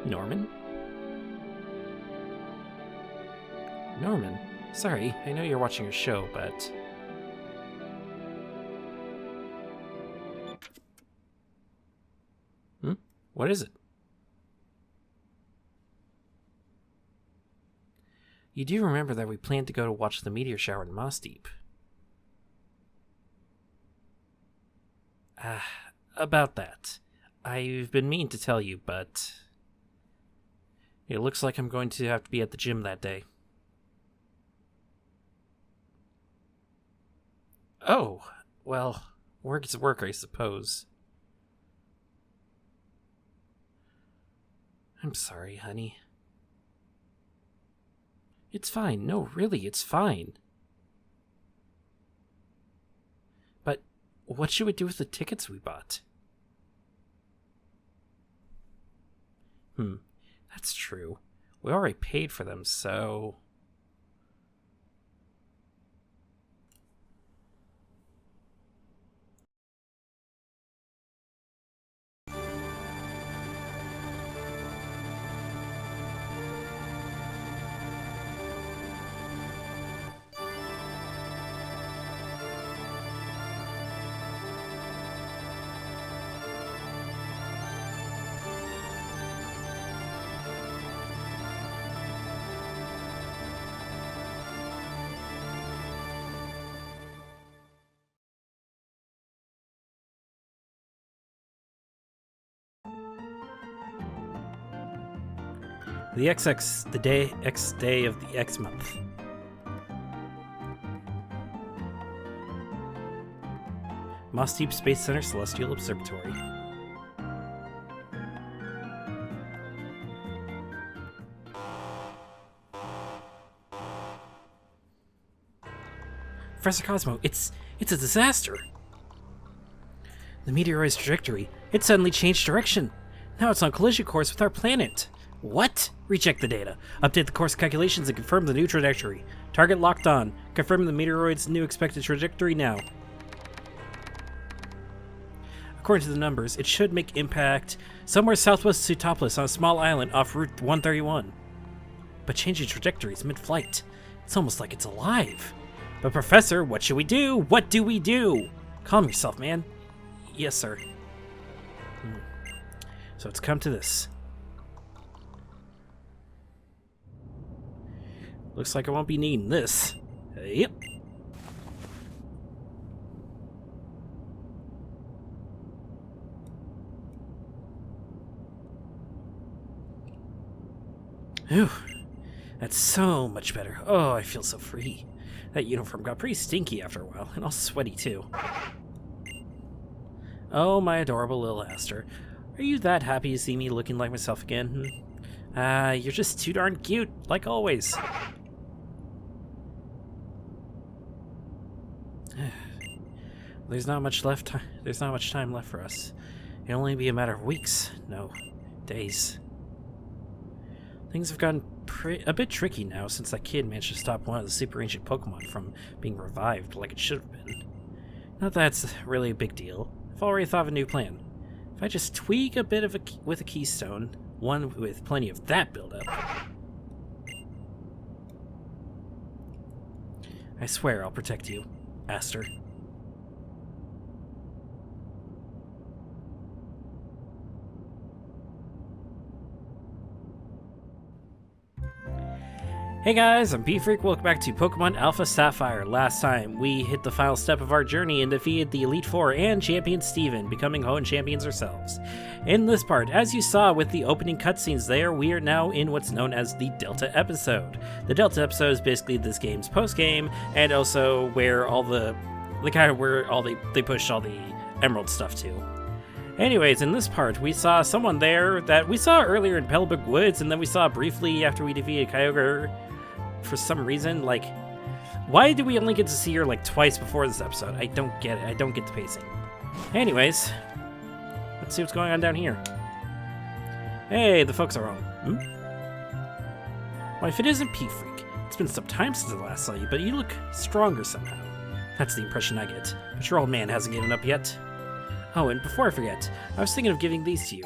Norman? Norman? Sorry, I know you're watching your show, but... What is it? You do remember that we planned to go to watch the meteor shower in Moss Deep. About that. I've been meaning to tell you, but... It looks like I'm going to have to be at the gym that day. Oh, well, work is work, I suppose. I'm sorry, honey. It's fine. No, really, it's fine. But what should we do with the tickets we bought? That's true. We already paid for them, so... The X day of the X month. Moss Deep Space Center Celestial Observatory. Professor Cosmo, it's a disaster. The meteoroid's trajectory, it suddenly changed direction. Now it's on collision course with our planet. What? Recheck the data. Update the course calculations and confirm the new trajectory. Target locked on. Confirming the meteoroid's new expected trajectory now. According to the numbers, it should make impact somewhere southwest of Sutopolis on a small island off Route 131. But changing trajectories mid-flight. It's almost like it's alive. But Professor, what should we do? What do we do? Calm yourself, man. Yes, sir. So it's come to this. Looks like I won't be needing this. Yep. Whew. That's so much better. Oh, I feel so free. That uniform got pretty stinky after a while, and all sweaty too. Oh, my adorable little Aster. Are you that happy to see me looking like myself again? You're just too darn cute, like always. There's not much time left for us. It'll only be a matter of weeks. No, days. Things have gotten a bit tricky now since that kid managed to stop one of the super ancient Pokemon from being revived like it should have been. Not that it's really a big deal. I've already thought of a new plan. If I just tweak a bit with a keystone, one with plenty of that buildup. I swear I'll protect you, Aster. Hey guys, I'm B-Freak. Welcome back to Pokemon Alpha Sapphire. Last time, we hit the final step of our journey and defeated the Elite Four and Champion Steven, becoming Hoenn champions ourselves. In this part, as you saw with the opening cutscenes there, we are now in what's known as the Delta episode. The Delta episode is basically this game's post-game, and also where they push all the Emerald stuff to. Anyways, in this part, we saw someone there that we saw earlier in Pellbrook Woods, and then we saw briefly after we defeated Kyogre. For some reason, like, why do we only get to see her like twice before this episode? I don't get it. I don't get the pacing. Anyways, let's see what's going on down here. Hey, the folks are home. Well, if it isn't P-Freak, it's been some time since I last saw you, but you look stronger somehow. That's the impression I get. But your old man hasn't given up yet. Oh, and before I forget, I was thinking of giving these to you.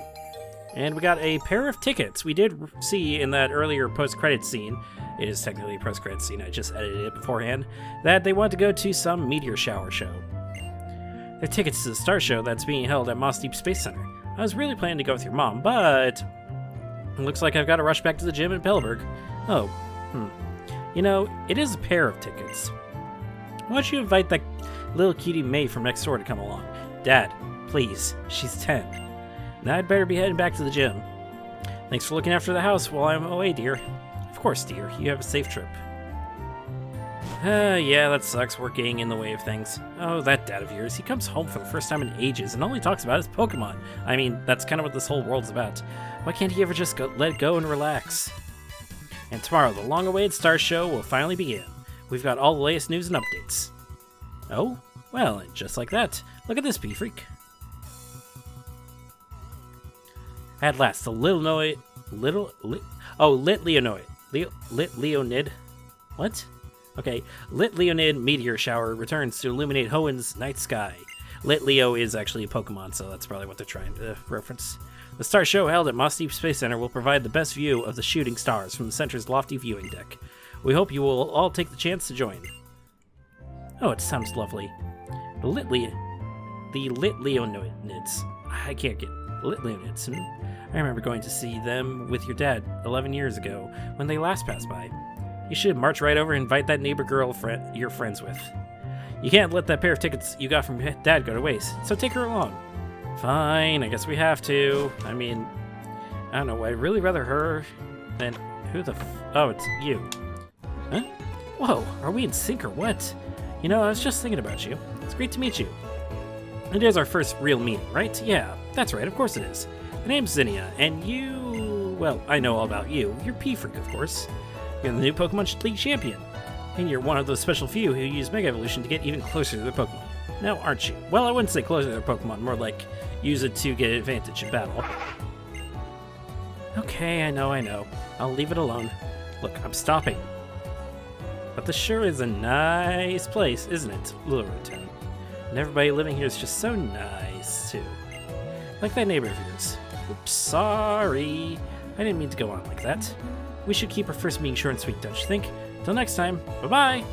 And we got a pair of tickets. We did see in that earlier post-credits scene, it is technically a post-credits scene, I just edited it beforehand, that they want to go to some meteor shower show. They're tickets to the star show that's being held at Moss Deep Space Center. I was really planning to go with your mom, but it looks like I've got to rush back to the gym in Pelberg. Oh, You know, it is a pair of tickets. Why don't you invite that little cutie May from next door to come along? Dad, please, she's 10. Now I'd better be heading back to the gym. Thanks for looking after the house while I'm away, dear. Of course, dear. You have a safe trip. Yeah, that sucks. We're getting in the way of things. Oh, that dad of yours. He comes home for the first time in ages and all he talks about is Pokemon. I mean, that's kind of what this whole world's about. Why can't he ever just let go and relax? And tomorrow, the long-awaited Star Show will finally begin. We've got all the latest news and updates. Oh? Well, and just like that. Look at this, P-Freak. At last, the Lit Leonid. What? Okay, Lit Leonid meteor shower returns to illuminate Hoenn's night sky. Lit Leo is actually a Pokemon, so that's probably what they're trying to reference. The Star Show held at Moss Deep Space Center will provide the best view of the shooting stars from the center's lofty viewing deck. We hope you will all take the chance to join. Oh, it sounds lovely. The Lit Leonids. I can't get Lit Leonids. I remember going to see them with your dad 11 years ago when they last passed by. You should march right over and invite that neighbor girl you're friends with. You can't let that pair of tickets you got from Dad go to waste, so take her along. Fine, I guess we have to. I mean, I don't know, I'd really rather her than... Who the Oh, it's you. Huh? Whoa, are we in sync or what? You know, I was just thinking about you. It's great to meet you. It is our first real meeting, right? Yeah, that's right, of course it is. The name's Zinnia, and you... Well, I know all about you. You're P-Freak, of course. You're the new Pokemon League champion. And you're one of those special few who use Mega Evolution to get even closer to their Pokemon. Now, aren't you? Well, I wouldn't say closer to their Pokemon, more like use it to get an advantage in battle. Okay, I know. I'll leave it alone. Look, I'm stopping. But this sure is a nice place, isn't it, Little Road Town? And everybody living here is just so nice, too. Like that neighbor of yours. Oops, sorry. I didn't mean to go on like that. We should keep our first meeting short and sweet, don't you think? Till next time, bye-bye!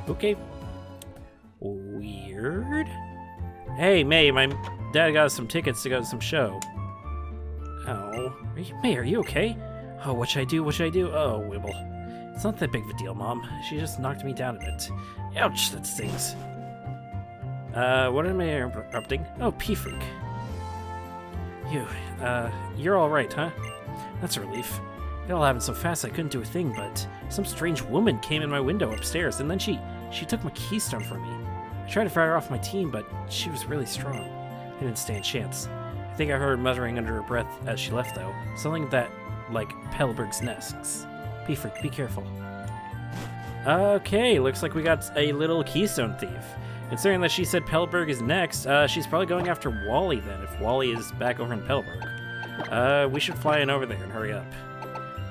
Okay. Weird. Hey, May, my dad got us some tickets to go to some show. Oh, May, are you okay? Oh, what should I do? Oh, Wibble. It's not that big of a deal, Mom. She just knocked me down a bit. Ouch, that stings. What am I interrupting? Oh, P-Freak. You're alright, huh? That's a relief. It all happened so fast I couldn't do a thing, but some strange woman came in my window upstairs, and then she took my keystone from me. I tried to fight her off my team, but she was really strong. I didn't stand a chance. I think I heard her muttering under her breath as she left, though. Something that, like, Pelberg's nests. P-Freak, be careful. Okay, looks like we got a little keystone thief. Considering that she said Pelberg is next, she's probably going after Wally then, if Wally is back over in Pelberg. We should fly in over there and hurry up.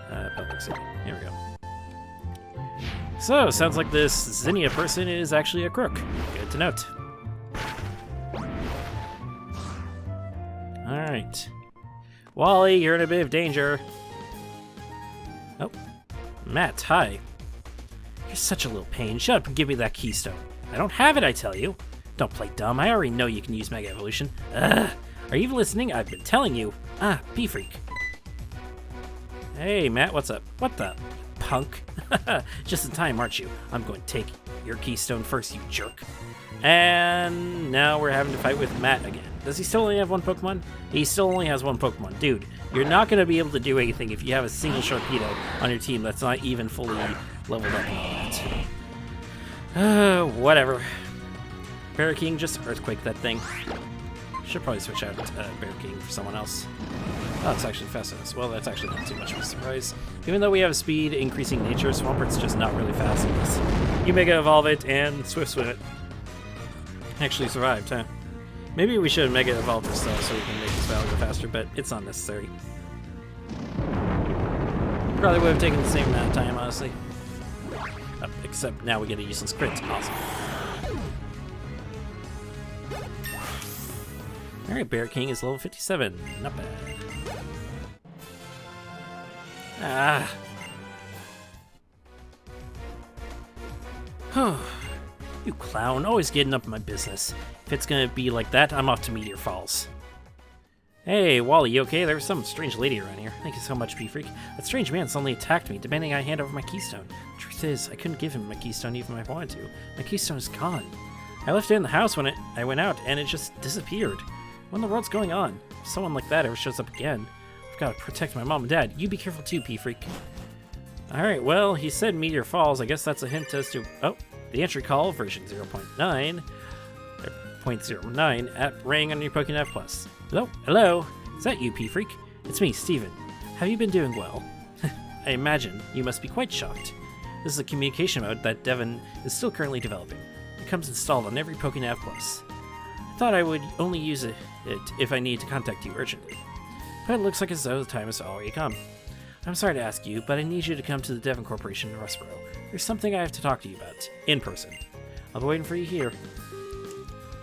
Pelberg City. Here we go. So, sounds like this Zinnia person is actually a crook. Good to note. Alright. Wally, you're in a bit of danger. Oh. Matt, hi. You're such a little pain. Shut up and give me that keystone. I don't have it, I tell you. Don't play dumb. I already know you can use Mega Evolution. Ugh. Are you even listening? I've been telling you. Ah, P-Freak. Hey, Matt, what's up? What the? Punk. Just in time, aren't you? I'm going to take your keystone first, you jerk. And now we're having to fight with Matt again. Does he still only have one Pokemon? He still only has one Pokemon. Dude, you're not going to be able to do anything if you have a single Sharpedo on your team that's not even fully leveled up and all that. Whatever. Bear King, just Earthquake that thing. Should probably switch out Bear King for someone else. Oh, it's actually Festus. Well, that's actually not too much of a surprise. Even though we have speed increasing nature, Swampert's just not really fast in this. You Mega Evolve it and Swift Swim it. Actually survived, huh? Maybe we should Mega Evolve this though so we can make this battle go faster, but it's not necessary. Probably would have taken the same amount of time, honestly. Except now we get a useless crit. Awesome. Alright, Bear King is level 57. Not bad. Ah. You clown, always getting up in my business. If it's gonna be like that, I'm off to Meteor Falls. Hey, Wally, you okay? There was some strange lady around here. Thank you so much, P-Freak. That strange man suddenly attacked me, demanding I hand over my keystone. The truth is, I couldn't give him my keystone even if I wanted to. My keystone is gone. I left it in the house when I went out, and it just disappeared. What in the world's going on? If someone like that ever shows up again, I've got to protect my mom and dad. You be careful too, P-Freak. Alright, well, he said Meteor Falls. I guess that's a hint as to... Oh, the entry call, version 0.9 app rang on your PokéNav Plus. Hello? Is that you, P-Freak? It's me, Steven. Have you been doing well? I imagine you must be quite shocked. This is a communication mode that Devin is still currently developing. It comes installed on every PokéNav Plus. I thought I would only use it if I need to contact you urgently. But it looks like as though the time has already come. I'm sorry to ask you, but I need you to come to the Devon Corporation in Rustboro. There's something I have to talk to you about, in person. I'll be waiting for you here.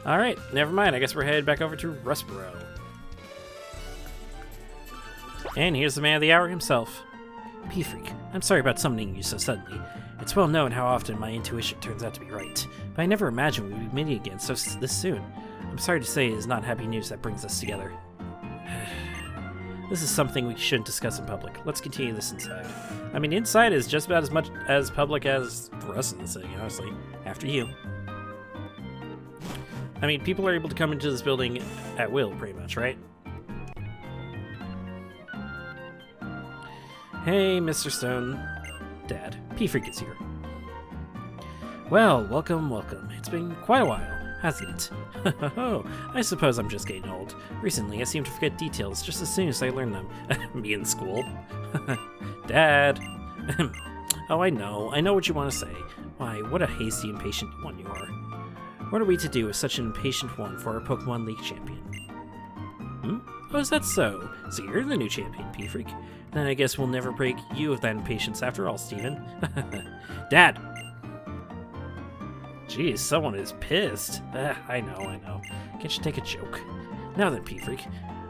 Alright, never mind. I guess we're headed back over to Rustboro. And here's the man of the hour himself. P-Freak, I'm sorry about summoning you so suddenly. It's well known how often my intuition turns out to be right, but I never imagined we'd be meeting again this soon. I'm sorry to say it is not happy news that brings us together. This is something we shouldn't discuss in public. Let's continue this inside. I mean, inside is just about as much as public as the rest of the city, honestly. After you. I mean, people are able to come into this building at will, pretty much, right? Hey, Mr. Stone. Dad, P-Freak is here. Well, welcome. It's been quite a while, hasn't it? I suppose I'm just getting old. Recently, I seem to forget details just as soon as I learn them. Me in school. Dad. Oh, I know what you want to say. Why, what a hasty, impatient one you are. What are we to do with such an impatient one for our Pokemon League champion? Oh, is that so? So you're the new champion, P-Freak. Then I guess we'll never break you of that impatience after all, Steven. Dad! Jeez, someone is pissed. I know. Can't you take a joke? Now then, P-Freak,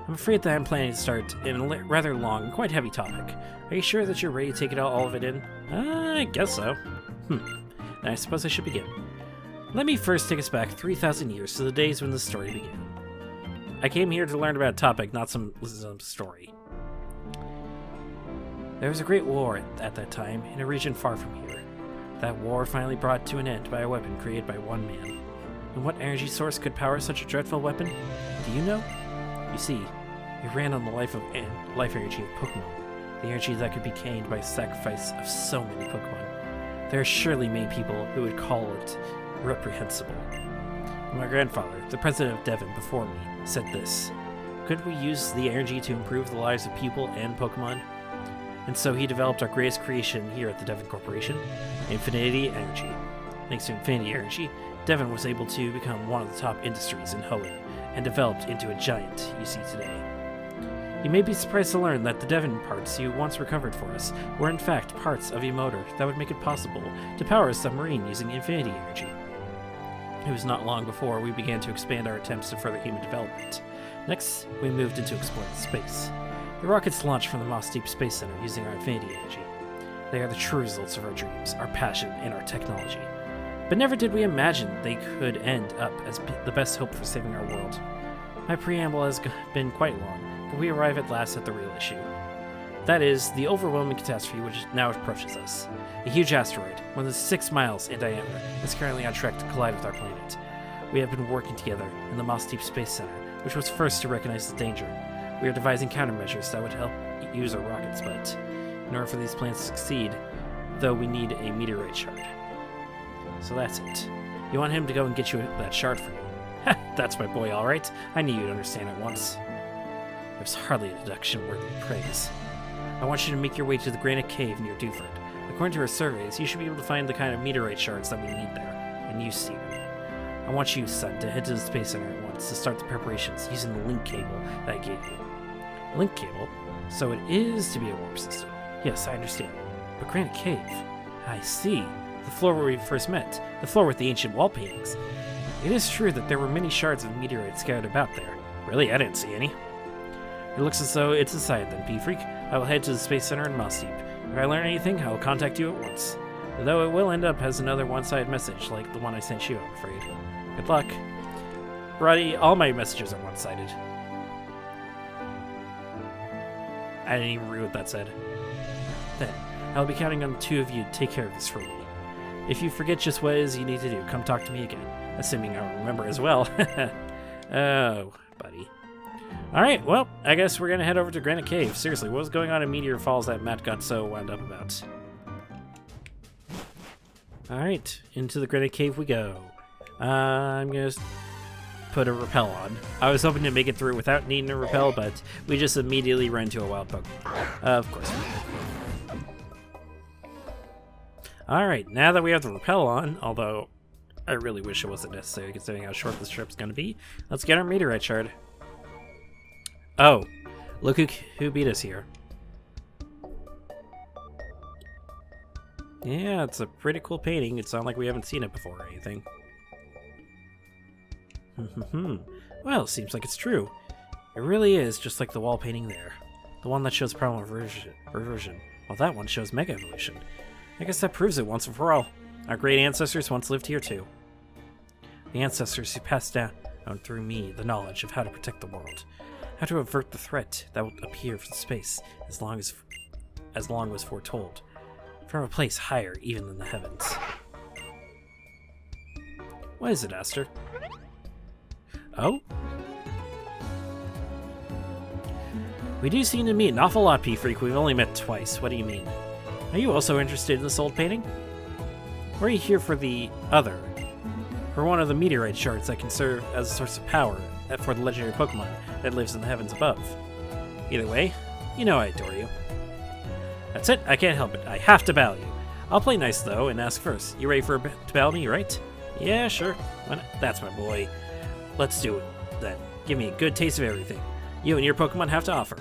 I'm afraid that I'm planning to start in a rather long and quite heavy topic. Are you sure that you're ready to take all of it in? I guess so. Then I suppose I should begin. Let me first take us back 3,000 years to the days when this story began. I came here to learn about a topic, not some story. There was a great war at that time in a region far from here. That war finally brought to an end by a weapon created by one man. And what energy source could power such a dreadful weapon? Do you know? You see, it ran on the life energy of Pokemon, the energy that could be gained by the sacrifice of so many Pokemon. There are surely many people who would call it reprehensible. My grandfather, the president of Devon before me, said this: could we use the energy to improve the lives of people and Pokemon? And so he developed our greatest creation here at the Devon Corporation, Infinity Energy. Thanks to Infinity Energy, Devon was able to become one of the top industries in Hoenn, and developed into a giant you see today. You may be surprised to learn that the Devon parts you once recovered for us were in fact parts of a motor that would make it possible to power a submarine using Infinity Energy. It was not long before we began to expand our attempts to further human development. Next, we moved into exploring space. The rockets launched from the Moss Deep Space Center using our Infinity Energy. They are the true results of our dreams, our passion, and our technology. But never did we imagine they could end up as the best hope for saving our world. My preamble has been quite long, but we arrive at last at the real issue. That is, the overwhelming catastrophe which now approaches us. A huge asteroid, more than 6 miles in diameter, is currently on track to collide with our planet. We have been working together in the Moss Deep Space Center, which was first to recognize the danger. We are devising countermeasures that would help use our rockets, but in order for these plans to succeed, though, we need a meteorite shard. So that's it. You want him to go and get you that shard for you. Ha! That's my boy, alright. I knew you'd understand at once. There's hardly a deduction worthy of praise. I want you to make your way to the Granite Cave near Dewford. According to our surveys, you should be able to find the kind of meteorite shards that we need there, and you, Steven. I want you, son, to head to the Space Center at once to start the preparations using the link cable that I gave you. Link cable? So it is to be a warp system. Yes, I understand. But Granite Cave? I see. The floor where we first met. The floor with the ancient wall paintings. It is true that there were many shards of meteorites scattered about there. Really? I didn't see any. It looks as though it's inside then, P-Freak. I will head to the Space Center in Moss Deep. If I learn anything, I will contact you at once. Though it will end up as another one-sided message, like the one I sent you, I'm afraid. Good luck. Roddy, all my messages are one-sided. I didn't even read what that said. Then, I'll be counting on the two of you to take care of this for me. If you forget just what it is you need to do, come talk to me again. Assuming I'll remember as well. Oh, buddy. Alright, well, I guess we're gonna head over to Granite Cave. Seriously, what was going on in Meteor Falls that Matt got so wound up about? Alright, into the Granite Cave we go. I'm gonna put a repel on. I was hoping to make it through without needing a repel, but we just immediately run into a wild Pokemon. Of course we did. Alright, now that we have the repel on, although I really wish it wasn't necessary considering how short this trip's gonna be, let's get our meteorite shard. Oh, look who beat us here. Yeah, it's a pretty cool painting. It's not like we haven't seen it before or anything. Well, seems like it's true. It really is just like the wall painting there. The one that shows problem reversion, while that one shows mega evolution. I guess that proves it once and for all. Our great ancestors once lived here too. The ancestors who passed down through me the knowledge of how to protect the world. How to avert the threat that will appear from space as long was foretold. From a place higher even than the heavens. What is it, Aster? Oh? We do seem to meet an awful lot, P-Freak. We've only met twice. What do you mean? Are you also interested in this old painting? Or are you here for the other? For one of the meteorite shards that can serve as a source of power for the legendary Pokemon that lives in the heavens above? Either way, you know I adore you. That's it, I can't help it. I have to battle you. I'll play nice though and ask first. You ready to battle me, right? Yeah, sure. That's my boy. Let's do it then. Give me a good taste of everything you and your Pokemon have to offer.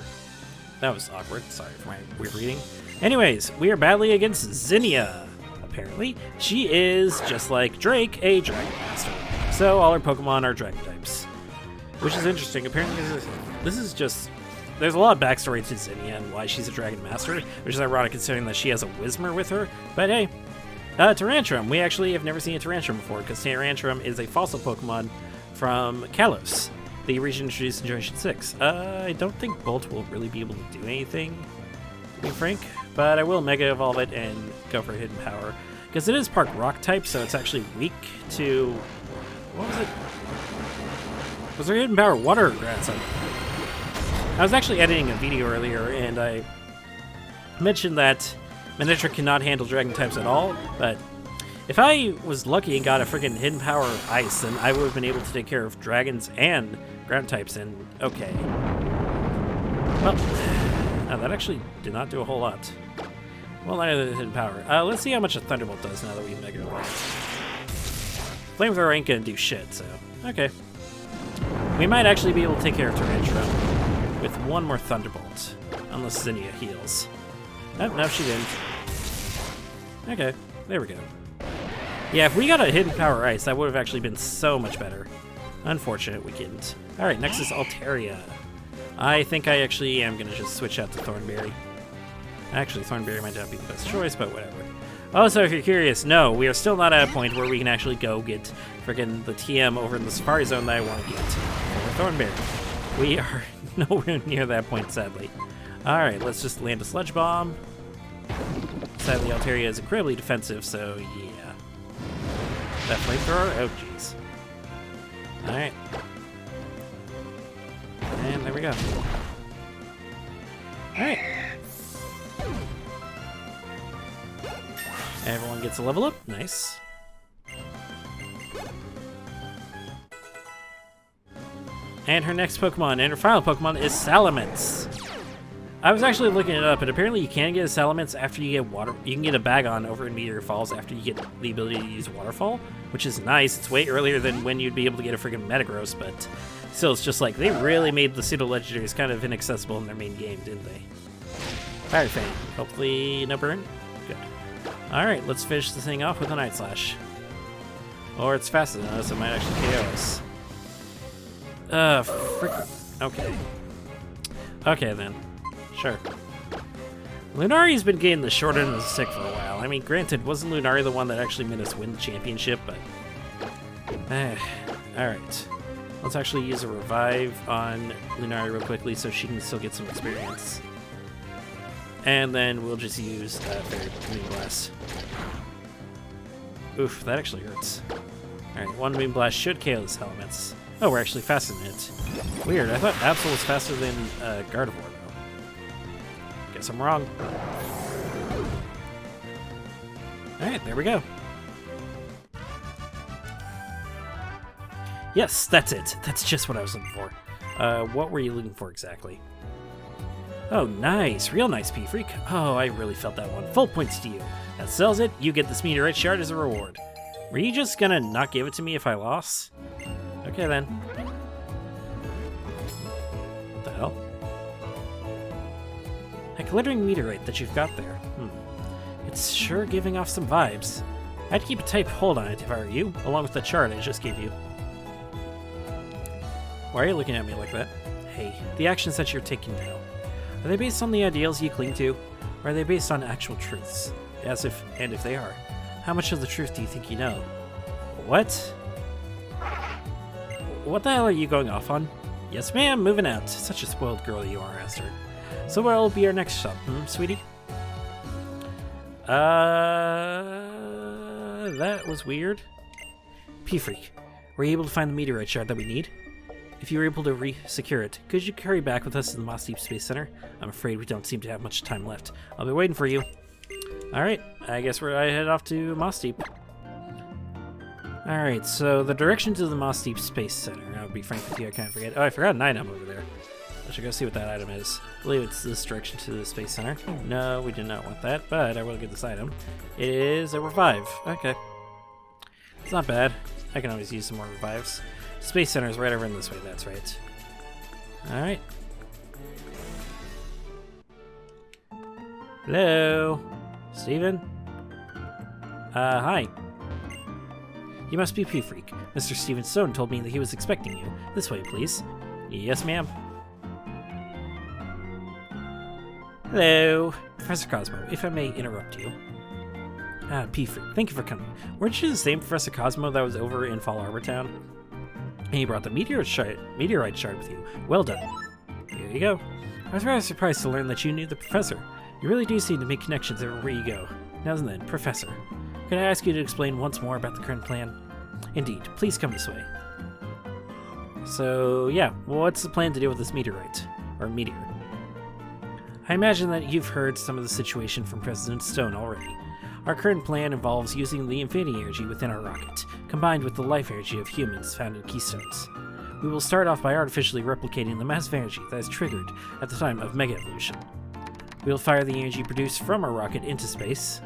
That was awkward. Sorry for my weird reading. Anyways, we are battling against Zinnia. Apparently, she is, just like Drake, a Dragon Master. So all her Pokemon are Dragon types. Which is interesting. Apparently, this is just... There's a lot of backstory to Zinnia and why she's a Dragon Master, which is ironic considering that she has a Whismur with her. But hey, Tyrantrum. We actually have never seen a Tyrantrum before, because Tyrantrum is a fossil Pokemon from Kalos, the region introduced in Generation 6. I don't think Bolt will really be able to do anything, to be frank, but I will Mega Evolve it and go for Hidden Power, because it is part Rock type, so it's actually weak to... What was it? Was there Hidden Power Water or Grass? I was actually editing a video earlier, and I mentioned that Manectric cannot handle Dragon types at all, but if I was lucky and got a freaking Hidden Power Ice, then I would have been able to take care of Dragons and Ground types, and okay. Well, that actually did not do a whole lot. Well, neither did Hidden Power. Let's see how much a Thunderbolt does now that we Mega Evolved. Flamethrower ain't gonna do shit, so okay. We might actually be able to take care of Tyrantrum with one more Thunderbolt, unless Zinnia heals. Oh, no, she didn't. Okay, there we go. Yeah, if we got a Hidden Power Ice, that would have actually been so much better. Unfortunate we didn't. Alright, next is Altaria. I think I actually am going to just switch out to Thornberry. Actually, Thornberry might not be the best choice, but whatever. Also, if you're curious, no, we are still not at a point where we can actually go get friggin' the TM over in the Safari Zone that I want to get for Thornberry. We are nowhere near that point, sadly. Alright, let's just land a Sludge Bomb. Sadly, Altaria is incredibly defensive, so yeah. That Flamethrower? Oh, jeez. Alright. And there we go. Alright. Everyone gets a level up. Nice. And her next Pokemon, and her final Pokemon is Salamence. I was actually looking it up, and apparently you can get a Salamence after you get water. You can get a Bagon over in Meteor Falls after you get the ability to use Waterfall, which is nice. It's way earlier than when you'd be able to get a freaking Metagross, but still, it's just like they really made the pseudo-legendaries kind of inaccessible in their main game, didn't they? Fire Fang. Hopefully no burn. Good. Alright, let's finish this thing off with a Night Slash. Or it's fast enough, so it might actually KO us. Frick. Okay. Okay, then. Sure. Lunari's been getting the short end of the stick for a while. I mean, granted, wasn't Lunari the one that actually made us win the championship, but... Alright. Let's actually use a revive on Lunari real quickly so she can still get some experience. And then we'll just use Fairy Moon Blast. Oof, that actually hurts. Alright, one Moon Blast should KO this elements. Oh, we're actually faster than it. Weird, I thought Absol was faster than Gardevoir, though. Guess I'm wrong. Alright, there we go. Yes, that's it. That's just what I was looking for. What were you looking for exactly? Oh, nice. Real nice, P-Freak. Oh, I really felt that one. Full points to you. That sells it. You get this meteorite shard as a reward. Were you just gonna not give it to me if I lost? Okay, then. What the hell? A glittering meteorite that you've got there. It's sure giving off some vibes. I'd keep a tight hold on it if I were you, along with the chart I just gave you. Why are you looking at me like that? Hey, the actions that you're taking now, are they based on the ideals you cling to, or are they based on actual truths? And if they are, how much of the truth do you think you know? What? What the hell are you going off on? Yes, ma'am, moving out. Such a spoiled girl you are, Esther. So what'll be our next stop, sweetie? That was weird. P-Freak, were you able to find the meteorite shard that we need? If you were able to re-secure it, could you carry back with us to the Moss Deep Space Center? I'm afraid we don't seem to have much time left. I'll be waiting for you. Alright, I guess I head off to Moss Deep. Alright, so the direction to the Moss Deep Space Center. I'll be frank with you, I kind of forget. Oh, I forgot an item over there. I should go see what that item is. I believe it's this direction to the Space Center. No, we do not want that, but I will get this item. It is a revive. Okay. It's not bad. I can always use some more revives. Space Center is right over in this way, that's right. Alright. Hello? Steven? Hi. You must be P-Freak. Mr. Steven Stone told me that he was expecting you. This way, please. Yes, ma'am. Hello. Professor Cosmo, if I may interrupt you. P-Freak, thank you for coming. Weren't you the same Professor Cosmo that was over in Fall Harbor Town? And he brought the meteorite shard with you. Well done. Here you go. I was rather surprised to learn that you knew the professor. You really do seem to make connections everywhere you go. Now then, Professor, could I ask you to explain once more about the current plan? Indeed. Please come this way. So, yeah, well, what's the plan to deal with this meteorite? Or meteor? I imagine that you've heard some of the situation from President Stone already. Our current plan involves using the infinity energy within our rocket, combined with the life energy of humans found in keystones. We will start off by artificially replicating the massive energy that is triggered at the time of Mega Evolution. We will fire the energy produced from our rocket into space,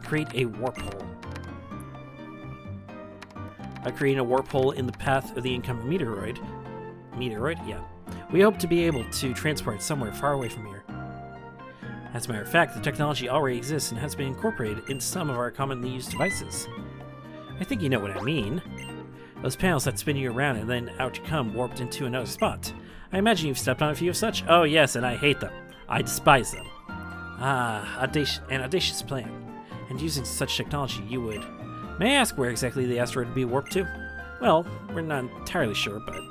create a warp hole. By creating a warp hole in the path of the incoming meteoroid, yeah, we hope to be able to transport it somewhere far away from here. As a matter of fact, the technology already exists and has been incorporated in some of our commonly used devices. I think you know what I mean. Those panels that spin you around and then out you come warped into another spot. I imagine you've stepped on a few of such? Oh yes, and I hate them. I despise them. An audacious plan. And using such technology you would... May I ask where exactly the asteroid would be warped to? Well, we're not entirely sure, but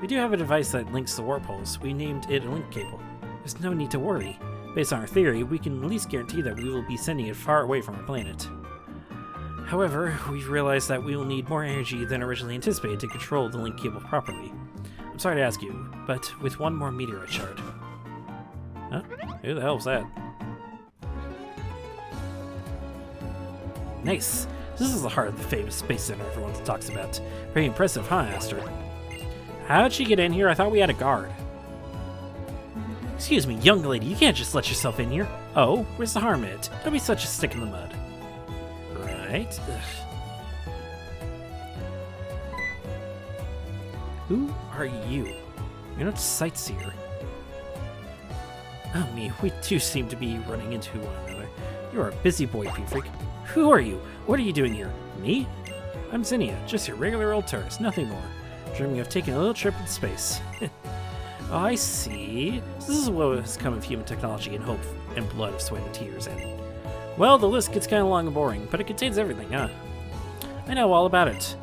we do have a device that links the warp holes. We named it a link cable. There's no need to worry. Based on our theory, we can at least guarantee that we will be sending it far away from our planet. However, we've realized that we will need more energy than originally anticipated to control the link cable properly. I'm sorry to ask you, but with one more meteorite shard. Huh? Who the hell was that? Nice! This is the heart of the famous Space Center everyone talks about. Pretty impressive, huh, Aster? How'd she get in here? I thought we had a guard. Excuse me, young lady, you can't just let yourself in here. Oh, where's the harm in it? Don't be such a stick in the mud. Right? Ugh. Who are you? You're not a sightseer. Oh me, we too seem to be running into one another. You're a busy boy, P-Freak. Who are you? What are you doing here? Me? I'm Zinnia, just your regular old tourist, nothing more. dreaming of taking a little trip in space. Oh, I see. So this is what has come of human technology and hope and blood of sweat and tears. And, well, the list gets kind of long and boring, but it contains everything, huh? I know all about it.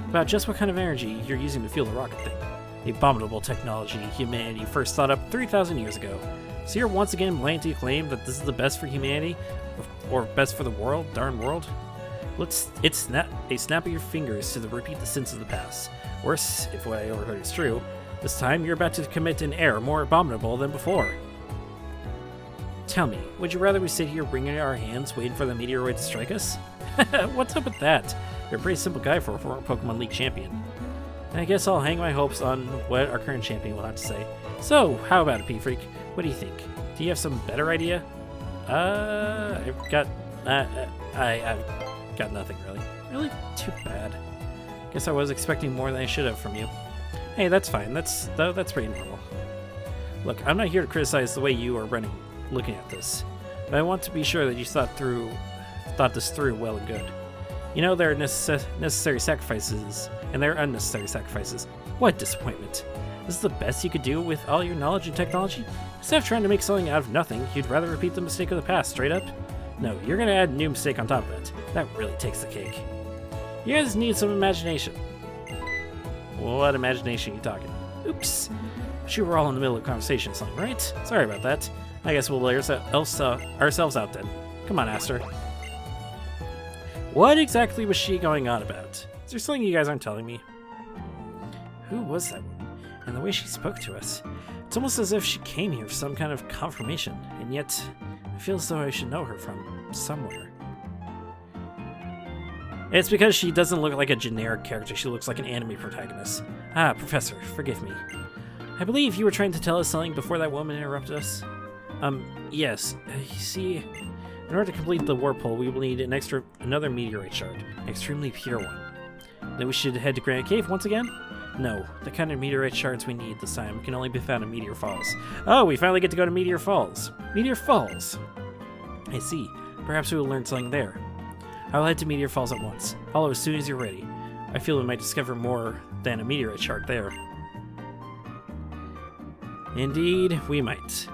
About just what kind of energy you're using to fuel the rocket thing. The abominable technology humanity first thought up 3,000 years ago. So you're once again blatantly claim that this is the best for humanity? Or best for the world, darn world? It's a snap of your fingers to repeat the sins of the past. Worse, if what I overheard is true, this time you're about to commit an error more abominable than before. Tell me, would you rather we sit here wringing our hands waiting for the meteoroid to strike us? What's up with that? You're a pretty simple guy for a former Pokemon League champion. I guess I'll hang my hopes on what our current champion will have to say. So, how about it, P-Freak? What do you think? Do you have some better idea? I've got nothing really. Really? Too bad. Guess I was expecting more than I should have from you. Hey, that's fine. That's pretty normal. Look, I'm not here to criticize the way you are looking at this, but I want to be sure that you thought this through well and good. You know, there are necessary sacrifices, and there are unnecessary sacrifices. What disappointment. This is the best you could do with all your knowledge and technology? Instead of trying to make something out of nothing, you'd rather repeat the mistake of the past straight up? No, you're gonna add a new mistake on top of it. That really takes the cake. You guys need some imagination. What imagination are you talking? Oops. But you were all in the middle of a conversation or something, right? Sorry about that. I guess we'll lay ourselves out then. Come on, Aster. What exactly was she going on about? Is there something you guys aren't telling me? Who was that woman? And the way she spoke to us. It's almost as if she came here for some kind of confirmation, and yet I feel as though I should know her from somewhere. It's because she doesn't look like a generic character, she looks like an anime protagonist. Ah, Professor, forgive me. I believe you were trying to tell us something before that woman interrupted us? Yes. You see, in order to complete the warp hole, we will need another meteorite shard, an extremely pure one. Then we should head to Granite Cave once again? No, the kind of meteorite shards we need this time can only be found in Meteor Falls. Oh, we finally get to go to Meteor Falls. Meteor Falls. I see. Perhaps we will learn something there. I will head to Meteor Falls at once. Follow as soon as you're ready. I feel we might discover more than a meteorite shard there. Indeed, we might.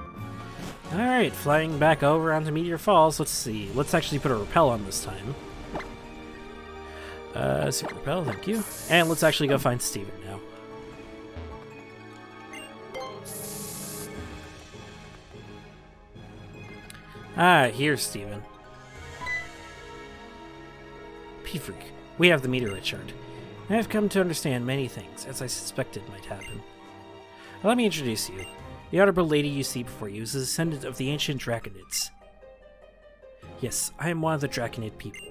Alright, flying back over onto Meteor Falls. Let's see. Let's actually put a repel on this time. Super repel, thank you. And let's actually go find Steven now. Ah, here's Steven. P-Freak, we have the meteorite shard. I have come to understand many things, as I suspected might happen. Let me introduce you. The honorable lady you see before you is a descendant of the ancient Draconids. Yes, I am one of the Draconid people.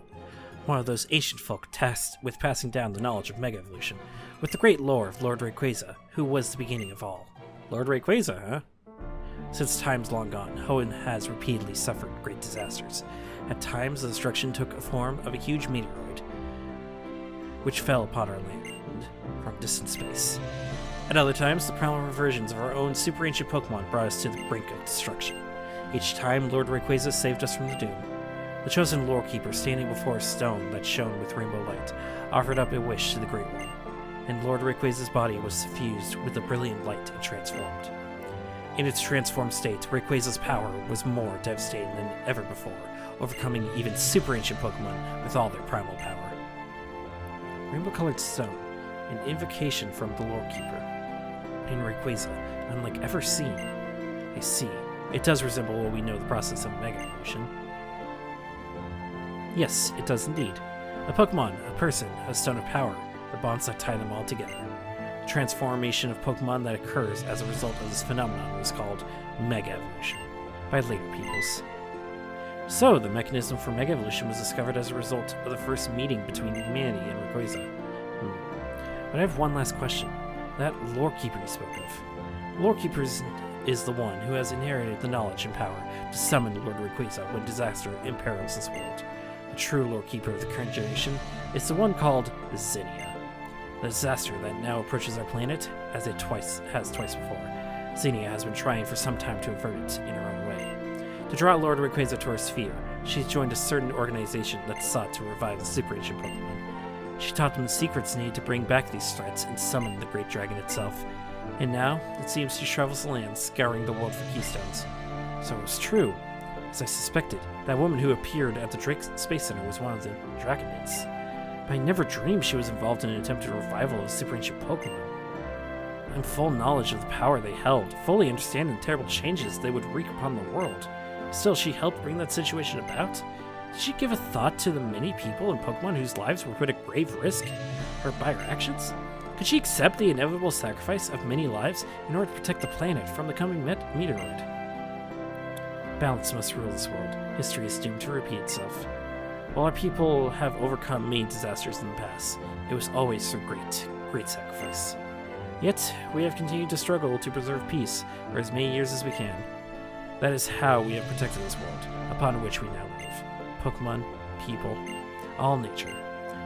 One of those ancient folk tasked with passing down the knowledge of Mega Evolution, with the great lore of Lord Rayquaza, who was the beginning of all. Lord Rayquaza, huh? Since times long gone, Hoenn has repeatedly suffered great disasters. At times, the destruction took a form of a huge meteoroid, which fell upon our land from distant space. At other times, the primal versions of our own super ancient Pokemon brought us to the brink of destruction. Each time, Lord Rayquaza saved us from the doom. The chosen lore keeper, standing before a stone that shone with rainbow light, offered up a wish to the Great One, and Lord Rayquaza's body was suffused with a brilliant light and transformed. In its transformed state, Rayquaza's power was more devastating than ever before, overcoming even super ancient Pokemon with all their primal power. Rainbow-colored stone, an invocation from the lore keeper. In Rayquaza, unlike ever seen. I see. It does resemble what we know the process of Mega Evolution. Yes, it does indeed. A Pokemon, a person, a stone of power, the bonds that tie them all together. The transformation of Pokemon that occurs as a result of this phenomenon was called Mega Evolution by later peoples. So, the mechanism for Mega Evolution was discovered as a result of the first meeting between humanity and Rayquaza. But I have one last question. That lore keeper you spoke of. Lore keeper is the one who has inherited the knowledge and power to summon Lord Rayquaza when disaster imperils this world. The true lore keeper of the current generation is the one called Zinnia. The disaster that now approaches our planet, as it has twice before. Zinnia has been trying for some time to avert it in her own way. To draw Lord Rayquaza to her sphere, she's joined a certain organization that sought to revive the super ancient Pokemon. She taught them the secrets needed to bring back these threats and summon the great dragon itself. And now, it seems she travels the land, scouring the world for keystones. So it was true. As I suspected, that woman who appeared at the Drake Space Center was one of the Dragonids. But I never dreamed she was involved in an attempted revival of super ancient Pokemon. I'm full knowledge of the power they held, fully understanding the terrible changes they would wreak upon the world. Still, she helped bring that situation about? Did she give a thought to the many people and Pokemon whose lives were put at grave risk by her actions? Could she accept the inevitable sacrifice of many lives in order to protect the planet from the coming meteoroid? Balance must rule this world. History is doomed to repeat itself. While our people have overcome many disasters in the past, it was always through great sacrifice. Yet, we have continued to struggle to preserve peace for as many years as we can. That is how we have protected this world, upon which we now live. Pokemon, people, all nature,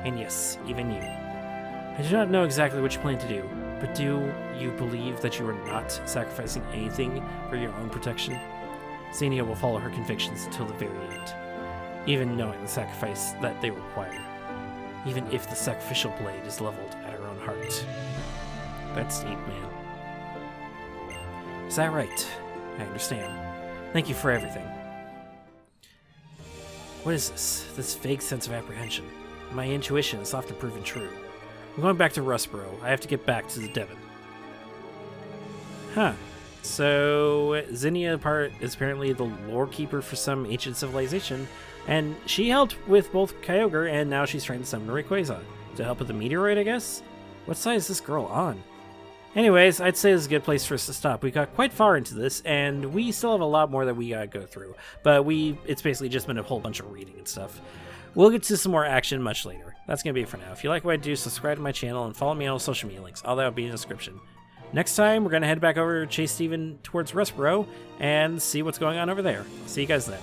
and yes, even you. I do not know exactly what you plan to do, but do you believe that you are not sacrificing anything for your own protection? Xenia will follow her convictions until the very end, even knowing the sacrifice that they require, even if the sacrificial blade is leveled at her own heart. That's deep, man. Is that right? I understand. Thank you for everything. What is this? This vague sense of apprehension. My intuition has often proven true. I'm going back to Rustboro. I have to get back to the Devon. Huh. So, Xenia is apparently the lore keeper for some ancient civilization, and she helped with both Kyogre, and now she's trying to summon Rayquaza. To help with the meteoroid, I guess? What side is this girl on? Anyways, I'd say this is a good place for us to stop. We got quite far into this, and we still have a lot more that we gotta go through. But it's basically just been a whole bunch of reading and stuff. We'll get to some more action much later. That's gonna be it for now. If you like what I do, subscribe to my channel and follow me on all social media links. All that will be in the description. Next time, we're gonna head back over to Chase Steven towards Rustboro and see what's going on over there. See you guys then.